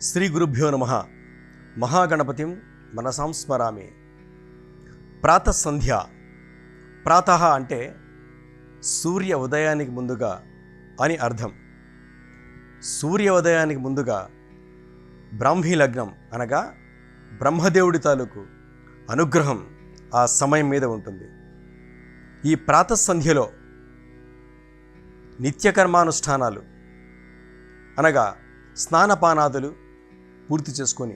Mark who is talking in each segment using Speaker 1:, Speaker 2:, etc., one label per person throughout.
Speaker 1: శ్రీ గురుభ్యో నమః. మహాగణపతిం మనసాం స్మరామి. ప్రాతఃసంధ్య. ప్రాతః అంటే సూర్య ఉదయానికి ముందుగా అని అర్థం. సూర్య ఉదయానికి ముందుగా బ్రాహ్మీ లగ్నం అనగా బ్రహ్మదేవుడి తాలూకు అనుగ్రహం ఆ సమయం మీద ఉంటుంది. ఈ ప్రాతఃసంధ్యలో నిత్యకర్మానుష్ఠానాలు అనగా స్నానపానాదులు పూర్తి చేసుకొని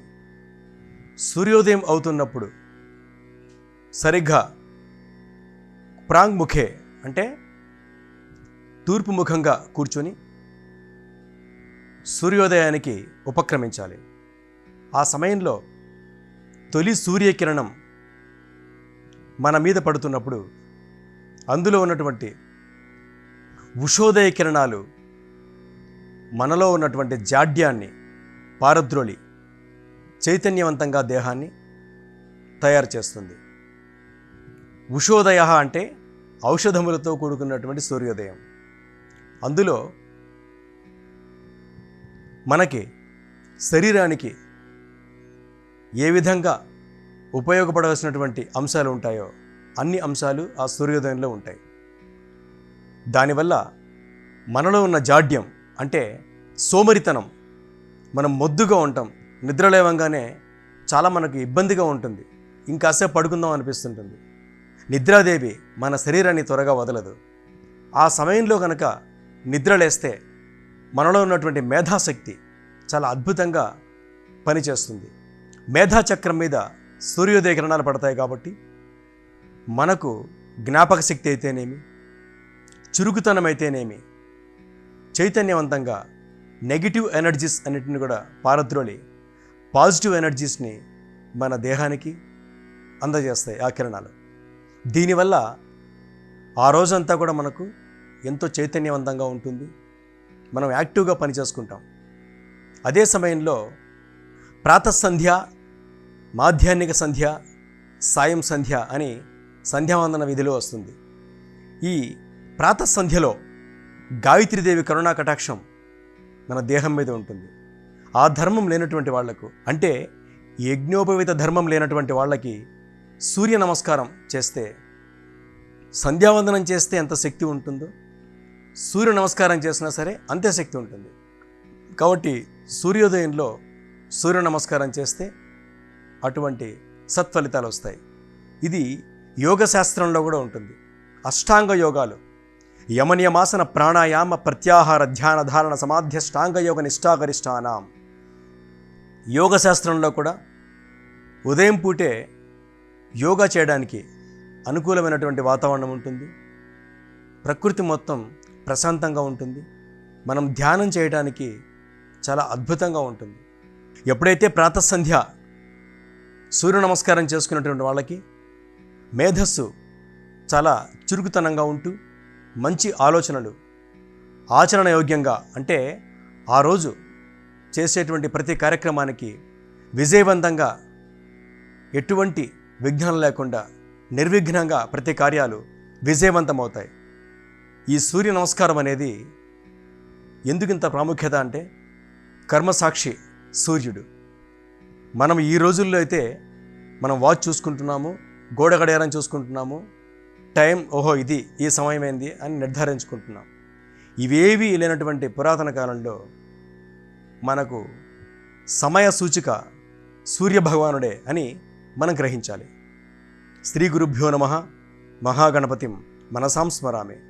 Speaker 1: సూర్యోదయం అవుతున్నప్పుడు సరిగ్గా ప్రాంగ్ముఖే అంటే తూర్పు ముఖంగా కూర్చొని సూర్యోదయానికి ఉపక్రమించాలి. ఆ సమయంలో తొలి సూర్యకిరణం మన మీద పడుతున్నప్పుడు అందులో ఉన్నటువంటి ఉషోదయ కిరణాలు మనలో ఉన్నటువంటి జాడ్యాన్ని పారద్రోలి చైతన్యవంతంగా దేహాన్ని తయారు చేస్తుంది. ఉషోదయ అంటే ఔషధములతో కూడుకున్నటువంటి సూర్యోదయం. అందులో మనకి శరీరానికి ఏ విధంగా ఉపయోగపడవలసినటువంటి అంశాలు ఉంటాయో అన్ని అంశాలు ఆ సూర్యోదయంలో ఉంటాయి. దానివల్ల మనలో ఉన్న జాడ్యం అంటే సోమరితనం, మనం మొద్దుగా ఉంటాం, నిద్ర లేవంగానే చాలా మనకు ఇబ్బందిగా ఉంటుంది, ఇంకాసేపు పడుకుందాం అనిపిస్తుంటుంది. నిద్రాదేవి మన శరీరాన్ని త్వరగా వదలదు. ఆ సమయంలో కనుక నిద్రలేస్తే మనలో ఉన్నటువంటి మేధాశక్తి చాలా అద్భుతంగా పనిచేస్తుంది. మేధాచక్రం మీద సూర్యోదయ కిరణాలు పడతాయి కాబట్టి మనకు జ్ఞాపక శక్తి అయితేనేమి, చురుకుతనం అయితేనేమి, చైతన్యవంతంగా నెగిటివ్ ఎనర్జీస్ అన్నిటిని కూడా పారద్రోలి పాజిటివ్ ఎనర్జీస్ని మన దేహానికి అందజేస్తాయి ఆ కిరణాలు. దీనివల్ల ఆ రోజంతా కూడా మనకు ఎంతో చైతన్యవంతంగా ఉంటుంది, మనం యాక్టివ్గా పనిచేసుకుంటాం. అదే సమయంలో ప్రాతఃసంధ్య, మాధ్యాహ్నిక సంధ్య, సాయం సంధ్య అని సంధ్యావందన విధిలో వస్తుంది. ఈ ప్రాతఃసంధ్యలో గాయత్రీదేవి కరుణా కటాక్షం మన దేహం మీద ఉంటుంది. ఆ ధర్మం లేనటువంటి వాళ్లకు అంటే యజ్ఞోపవిత ధర్మం లేనటువంటి వాళ్ళకి సూర్య నమస్కారం చేస్తే, సంధ్యావందనం చేస్తే ఎంత శక్తి ఉంటుందో సూర్య నమస్కారం చేసినా సరే అంతే శక్తి ఉంటుంది. కాబట్టి సూర్యోదయంలో సూర్య నమస్కారం చేస్తే అటువంటి సత్ఫలితాలు వస్తాయి. ఇది యోగ శాస్త్రంలో కూడా ఉంటుంది. అష్టాంగ యోగాలు యమనియమాసన ప్రాణాయామ ప్రత్యాహార ధ్యాన ధారణ సమాధ్యష్టాంగయోగ నిష్ఠాగరిష్టానాం. యోగ శాస్త్రంలో కూడా ఉదయం పూటే యోగా చేయడానికి అనుకూలమైనటువంటి వాతావరణం ఉంటుంది. ప్రకృతి మొత్తం ప్రశాంతంగా ఉంటుంది. మనం ధ్యానం చేయడానికి చాలా అద్భుతంగా ఉంటుంది. ఎప్పుడైతే ప్రాతఃసంధ్య సూర్య నమస్కారం చేసుకున్నటువంటి వాళ్ళకి మేధస్సు చాలా చురుకుతనంగా ఉంటూ మంచి ఆలోచనలు ఆచరణయోగ్యంగా అంటే ఆ రోజు చేసేటువంటి ప్రతి కార్యక్రమానికి విజయవంతంగా ఎటువంటి విఘ్నం లేకుండా నిర్విఘ్నంగా ప్రతి కార్యాలు విజయవంతమవుతాయి. ఈ సూర్య నమస్కారం అనేది ఎందుకింత ప్రాముఖ్యత అంటే కర్మసాక్షి సూర్యుడు. మనం ఈ రోజుల్లో అయితే మనం వాచ్ చూసుకుంటున్నాము, గోడ గడియారం చూసుకుంటున్నాము, టైం ఓహో ఇది ఈ సమయమైంది అని నిర్ధారించుకుంటున్నాం. ఇవేవి లేనటువంటి పురాతన కాలంలో మనకు సమయ సూచిక సూర్యభగవానుడే అని మనం గ్రహించాలి. శ్రీ గురుభ్యో నమః. మహాగణపతిం మనసాం స్మరామి.